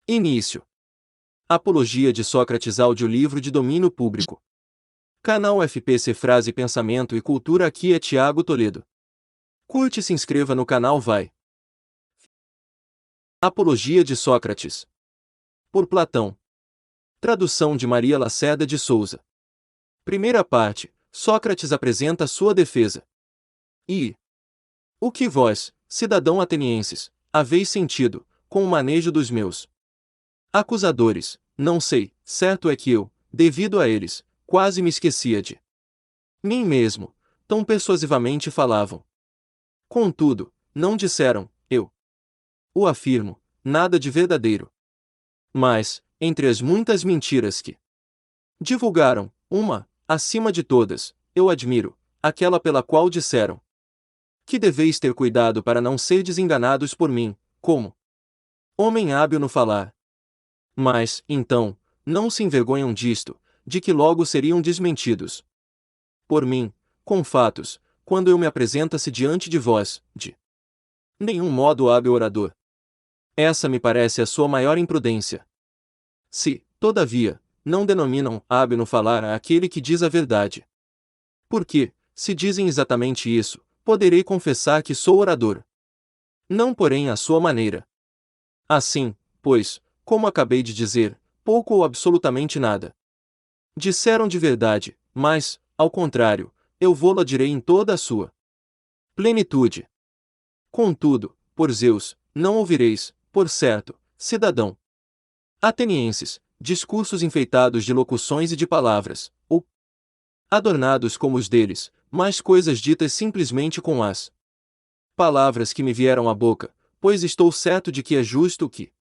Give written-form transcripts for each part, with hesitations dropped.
Início. Apologia de Sócrates, audiolivro de domínio público. Canal FPC Frase Pensamento e Cultura. Aqui é Tiago Toledo. Curte e se inscreva no canal. Vai. Apologia de Sócrates. Por Platão. Tradução de Maria Lacerda de Souza. Primeira parte. Sócrates apresenta sua defesa. O que vós, cidadão atenienses, haveis sentido, com o manejo dos meus acusadores, não sei, certo é que eu, devido a eles, quase me esquecia de mim mesmo, tão persuasivamente falavam. Contudo, não disseram, eu o afirmo, nada de verdadeiro. Mas, entre as muitas mentiras que divulgaram, uma, acima de todas, eu admiro, aquela pela qual disseram que deveis ter cuidado para não serdes enganados por mim, como homem hábil no falar. Mas, então, não se envergonham disto, de que logo seriam desmentidos por mim, com fatos, quando eu me apresentasse diante de vós, de nenhum modo hábil orador. Essa me parece a sua maior imprudência. Se, todavia, não denominam hábil no falar aquele que diz a verdade. Porque, se dizem exatamente isso, poderei confessar que sou orador. Não porém à sua maneira. Assim, pois, como acabei de dizer, pouco ou absolutamente nada disseram de verdade, mas, ao contrário, eu vô-la direi em toda a sua plenitude. Contudo, por Zeus, não ouvireis, por certo, cidadão atenienses, discursos enfeitados de locuções e de palavras, ou adornados como os deles, mas coisas ditas simplesmente com as palavras que me vieram à boca, pois estou certo de que é justo o que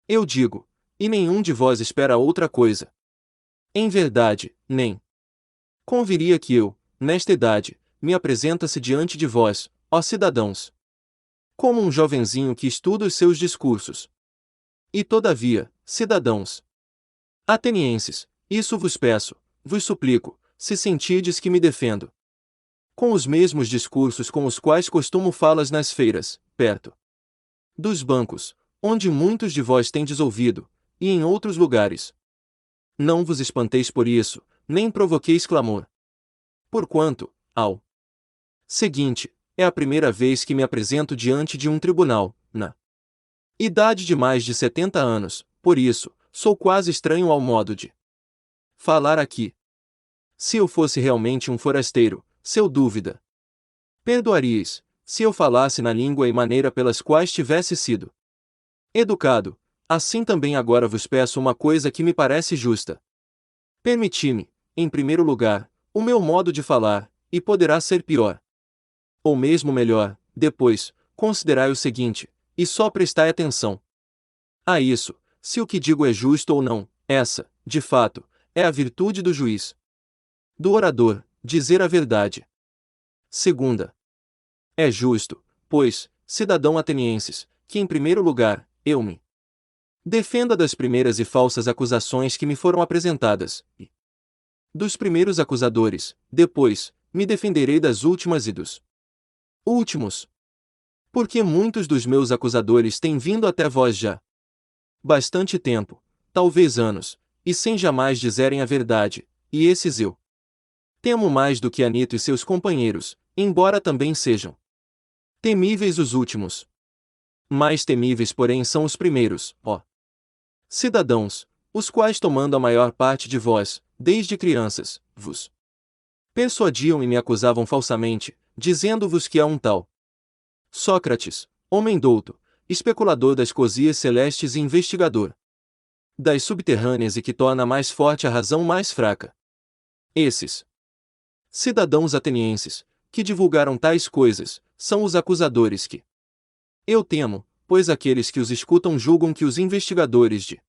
eu digo, e nenhum de vós espera outra coisa. Em verdade, nem conviria que eu, nesta idade, me apresentasse diante de vós, ó cidadãos, como um jovenzinho que estuda os seus discursos. E todavia, cidadãos atenienses, isso vos peço, vos suplico, se sentirdes que me defendo com os mesmos discursos com os quais costumo falas nas feiras, perto dos bancos, onde muitos de vós tendes ouvido, e em outros lugares. Não vos espanteis por isso, nem provoqueis clamor. Porquanto, ao seguinte, é a primeira vez que me apresento diante de um tribunal, na idade de mais de 70 anos, por isso, sou quase estranho ao modo de falar aqui. Se eu fosse realmente um forasteiro, seu dúvida perdoaríeis, se eu falasse na língua e maneira pelas quais tivesse sido educado. Assim também agora vos peço uma coisa que me parece justa. Permiti-me, em primeiro lugar, o meu modo de falar, e poderá ser pior. Ou mesmo melhor, depois, considerai o seguinte, e só prestai atenção a isso, se o que digo é justo ou não. Essa, de fato, é a virtude do juiz. Do orador, dizer a verdade. Segunda. É justo, pois, cidadão atenienses, que em primeiro lugar, eu me defenda das primeiras e falsas acusações que me foram apresentadas, e dos primeiros acusadores, depois, me defenderei das últimas e dos últimos. Porque muitos dos meus acusadores têm vindo até vós já bastante tempo, talvez anos, e sem jamais dizerem a verdade, e esses eu temo mais do que Anito e seus companheiros, embora também sejam temíveis os últimos. Mais temíveis, porém, são os primeiros, ó cidadãos, os quais tomando a maior parte de vós, desde crianças, vos persuadiam e me acusavam falsamente, dizendo-vos que há um tal Sócrates, homem douto, especulador das cosias celestes e investigador das subterrâneas e que torna mais forte a razão mais fraca. Esses cidadãos atenienses, que divulgaram tais coisas, são os acusadores que eu temo, pois aqueles que os escutam julgam que os investigadores de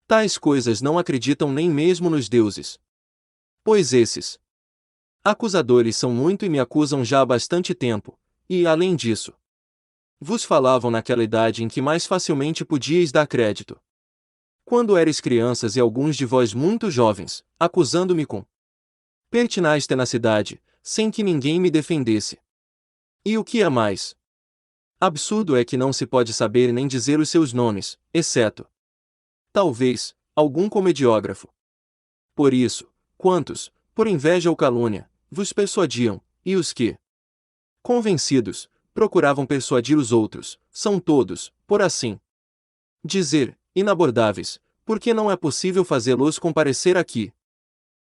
tais coisas não acreditam nem mesmo nos deuses. Pois esses acusadores são muito e me acusam já há bastante tempo, e, além disso, vos falavam naquela idade em que mais facilmente podíeis dar crédito. Quando eres crianças e alguns de vós muito jovens, acusando-me com pertinaz tenacidade, sem que ninguém me defendesse. E o que é mais absurdo é que não se pode saber nem dizer os seus nomes, exceto Talvez, algum comediógrafo. Por isso, quantos, por inveja ou calúnia, vos persuadiam, e os que, convencidos, procuravam persuadir os outros, são todos, por assim dizer, inabordáveis, porque não é possível fazê-los comparecer aqui.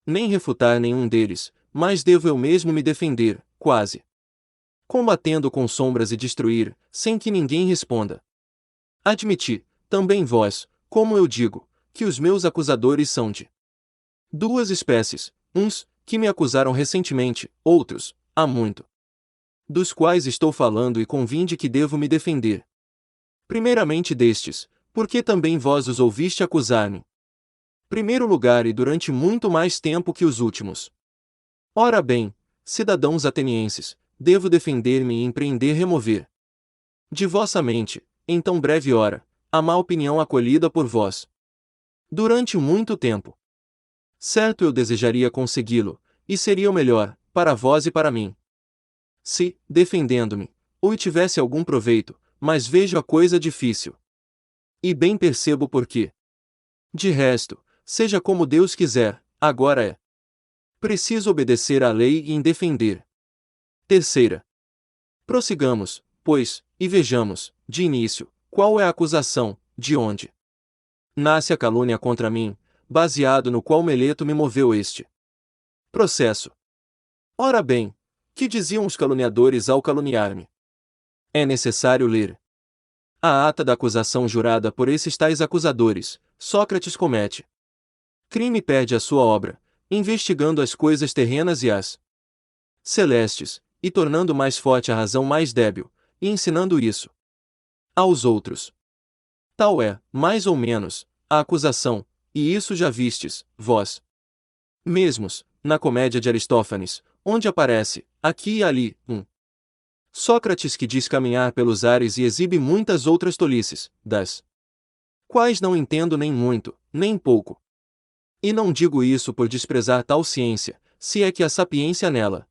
Nem refutar nenhum deles, mas devo eu mesmo me defender, quase combatendo com sombras e destruir, sem que ninguém responda. Admiti, também vós, como eu digo, que os meus acusadores são de duas espécies, uns, que me acusaram recentemente, outros, há muito, dos quais estou falando e convinde que devo me defender. Primeiramente destes, porque também vós os ouviste acusar-me. Primeiro lugar e durante muito mais tempo que os últimos. Ora bem, cidadãos atenienses, devo defender-me e empreender remover de vossa mente, em tão breve hora, a má opinião acolhida por vós durante muito tempo. Certo eu desejaria consegui-lo, e seria o melhor, para vós e para mim. Se, defendendo-me, ou tivesse algum proveito, mas vejo a coisa difícil. E bem percebo por quê. De resto, seja como Deus quiser, agora é preciso obedecer à lei e em defender. Terceira. Prossigamos, pois, e vejamos, de início, qual é a acusação, de onde nasce a calúnia contra mim, baseado no qual Meleto me moveu este processo. Ora bem, que diziam os caluniadores ao caluniar-me? É necessário ler a ata da acusação jurada por esses tais acusadores. Sócrates comete crime e perde a sua obra, investigando as coisas terrenas e as celestes, e tornando mais forte a razão mais débil, e ensinando isso aos outros. Tal é, mais ou menos, a acusação, e isso já vistes, vós mesmos, na comédia de Aristófanes, onde aparece, aqui e ali, um Sócrates que diz caminhar pelos ares e exibe muitas outras tolices, das quais não entendo nem muito, nem pouco. E não digo isso por desprezar tal ciência, se é que há sapiência nela.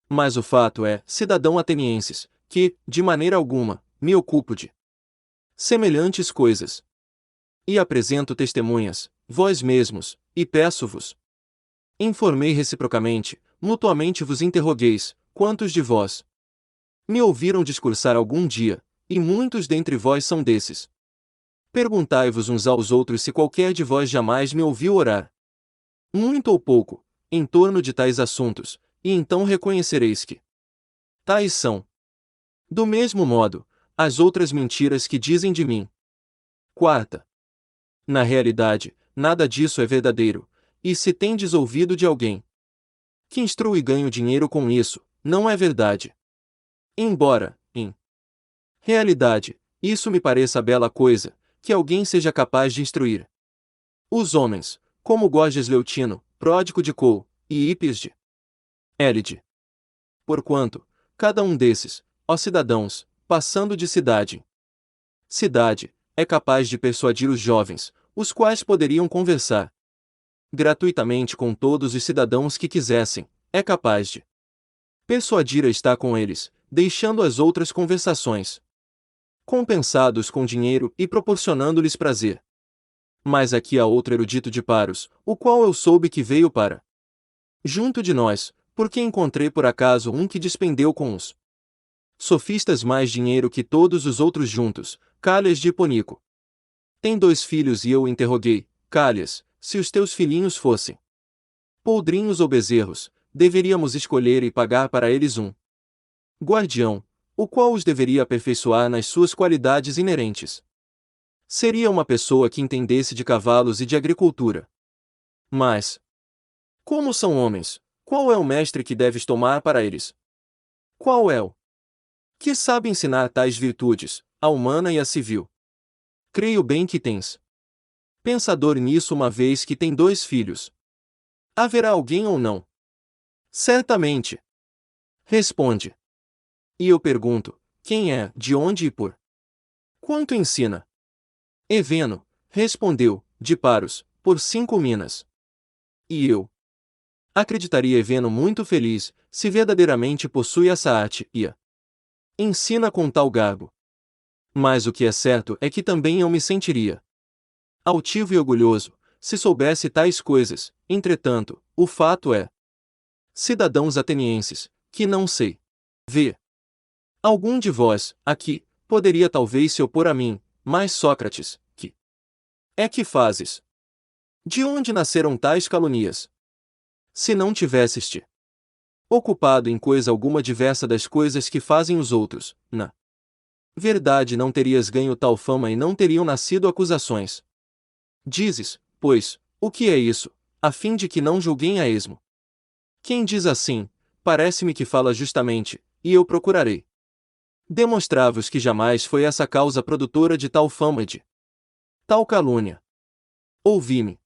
Mas o fato é, cidadão atenienses, que, de maneira alguma, me ocupo de semelhantes coisas. E apresento testemunhas, vós mesmos, e peço-vos. Informei reciprocamente, mutuamente vos interrogueis, quantos de vós me ouviram discursar algum dia, e muitos dentre vós são desses. Perguntai-vos uns aos outros se qualquer de vós jamais me ouviu orar, muito ou pouco, em torno de tais assuntos, e então reconhecereis que tais são, do mesmo modo, as outras mentiras que dizem de mim. Quarta. Na realidade, nada disso é verdadeiro, e se tendes ouvido de alguém que instruo e ganho dinheiro com isso, não é verdade. Embora, em realidade, isso me pareça bela coisa, que alguém seja capaz de instruir os homens, como Gorgias Leutino, pródigo de Cou, e Hippias de Élide. Porquanto, cada um desses, ó cidadãos, passando de cidade em cidade, é capaz de persuadir os jovens, os quais poderiam conversar gratuitamente com todos os cidadãos que quisessem, é capaz de persuadir a estar com eles, deixando as outras conversações compensados com dinheiro e proporcionando-lhes prazer. Mas aqui há outro erudito de Paros, o qual eu soube que veio para junto de nós, porque encontrei por acaso um que despendeu com os sofistas mais dinheiro que todos os outros juntos, Cálias de Hiponico. Tem 2 filhos e eu o interroguei, Cálias, se os teus filhinhos fossem poldrinhos ou bezerros, deveríamos escolher e pagar para eles um guardião, o qual os deveria aperfeiçoar nas suas qualidades inerentes. Seria uma pessoa que entendesse de cavalos e de agricultura. Mas, como são homens, qual é o mestre que deves tomar para eles? Qual é o que sabe ensinar tais virtudes, a humana e a civil? Creio bem que tens pensador nisso uma vez que tem 2 filhos. Haverá alguém ou não? Certamente. Responde. E eu pergunto, quem é, de onde e por quanto ensina? Eveno, respondeu, de Paros, por 5 minas. E eu acreditaria Eveno muito feliz, se verdadeiramente possui essa arte, e a ensina com tal garbo. Mas o que é certo é que também eu me sentiria altivo e orgulhoso, se soubesse tais coisas. Entretanto, o fato é, cidadãos atenienses, que não sei. Vê. Algum de vós, aqui, poderia talvez se opor a mim, mas Sócrates, que é que fazes? De onde nasceram tais calunias? Se não tivesses te ocupado em coisa alguma diversa das coisas que fazem os outros, na verdade não terias ganho tal fama e não teriam nascido acusações. Dizes, pois, o que é isso, a fim de que não julguem a esmo. Quem diz assim, parece-me que fala justamente, e eu procurarei demonstrar-vos que jamais foi essa causa produtora de tal fama e de tal calúnia. Ouvi-me.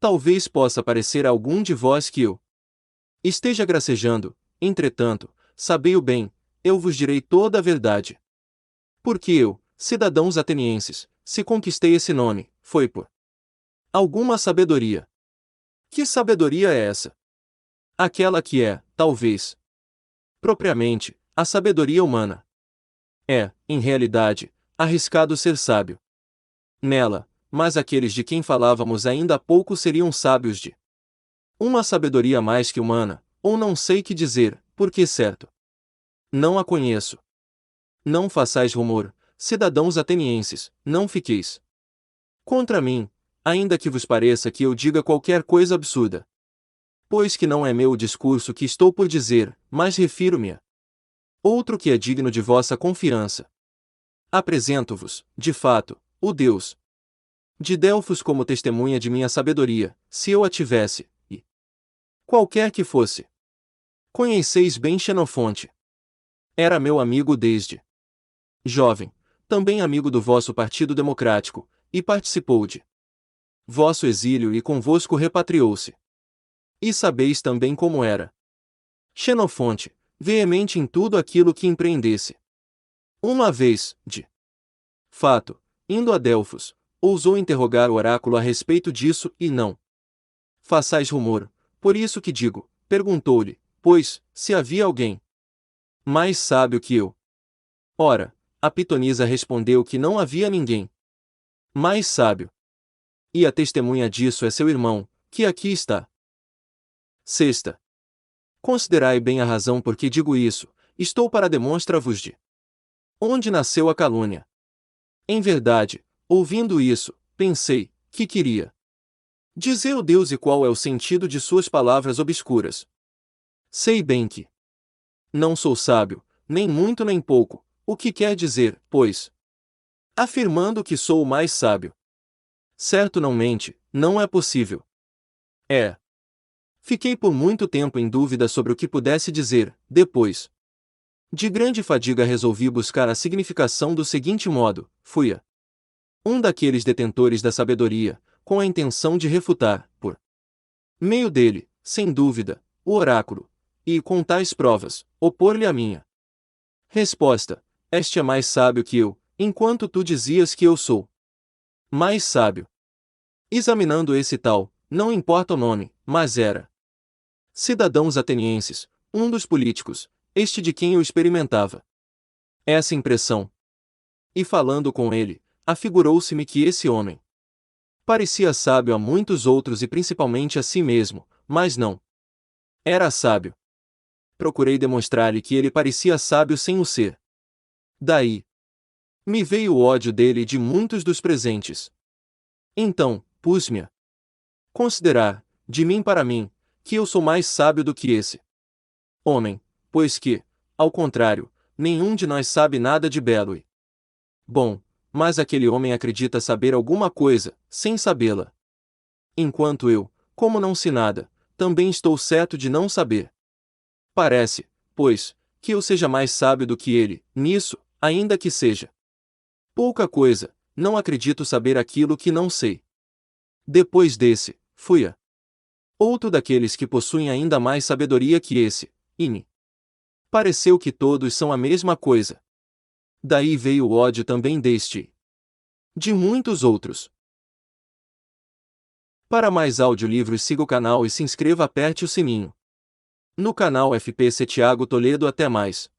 Talvez possa parecer a algum de vós que eu esteja gracejando, entretanto, sabei-o bem, eu vos direi toda a verdade. Porque eu, cidadãos atenienses, se conquistei esse nome, foi por alguma sabedoria. Que sabedoria é essa? Aquela que é, talvez, propriamente, a sabedoria humana. É, em realidade, arriscado ser sábio nela, mas aqueles de quem falávamos ainda há pouco seriam sábios de uma sabedoria mais que humana, ou não sei que dizer, porque certo. Não a conheço. Não façais rumor, cidadãos atenienses, não fiqueis contra mim, ainda que vos pareça que eu diga qualquer coisa absurda. Pois que não é meu o discurso que estou por dizer, mas refiro-me a outro que é digno de vossa confiança. Apresento-vos, de fato, o Deus de Delfos como testemunha de minha sabedoria, se eu a tivesse, e qualquer que fosse. Conheceis bem Xenofonte. Era meu amigo desde jovem, também amigo do vosso Partido Democrático, e participou de vosso exílio e convosco repatriou-se. E sabeis também como era Xenofonte, veemente em tudo aquilo que empreendesse. Uma vez, de fato, indo a Delfos, ousou interrogar o oráculo a respeito disso, e não façais rumor, por isso que digo, perguntou-lhe, pois, se havia alguém mais sábio que eu. Ora, a pitonisa respondeu que não havia ninguém mais sábio. E a testemunha disso é seu irmão, que aqui está. Sexta. Considerai bem a razão por que digo isso, estou para demonstrar-vos de onde nasceu a calúnia. Em verdade, ouvindo isso, pensei, que queria dizer o Deus e qual é o sentido de suas palavras obscuras. Sei bem que não sou sábio, nem muito nem pouco, o que quer dizer, pois, afirmando que sou o mais sábio. Certo não mente, não é possível. É. Fiquei por muito tempo em dúvida sobre o que pudesse dizer, depois. De grande fadiga resolvi buscar a significação do seguinte modo, fui a um daqueles detentores da sabedoria, com a intenção de refutar, por meio dele, sem dúvida, o oráculo, e, com tais provas, opor-lhe a minha resposta. Este é mais sábio que eu, enquanto tu dizias que eu sou mais sábio. Examinando esse tal, não importa o nome, mas era cidadãos atenienses, um dos políticos, este de quem eu experimentava essa impressão. E falando com ele, afigurou-se-me que esse homem parecia sábio a muitos outros e principalmente a si mesmo, mas não era sábio. Procurei demonstrar-lhe que ele parecia sábio sem o ser. Daí me veio o ódio dele e de muitos dos presentes. Então, pus-me a considerar, de mim para mim, que eu sou mais sábio do que esse homem, pois que, ao contrário, nenhum de nós sabe nada de belo e bom, mas aquele homem acredita saber alguma coisa, sem sabê-la. Enquanto eu, como não sei nada, também estou certo de não saber. Parece, pois, que eu seja mais sábio do que ele, nisso, ainda que seja pouca coisa, não acredito saber aquilo que não sei. Depois desse, fui a outro daqueles que possuem ainda mais sabedoria que esse, e me pareceu que todos são a mesma coisa. Daí veio o ódio também deste de muitos outros. Para mais audiolivros siga o canal e se inscreva, aperte o sininho. No canal FPC Thiago Toledo. Até mais.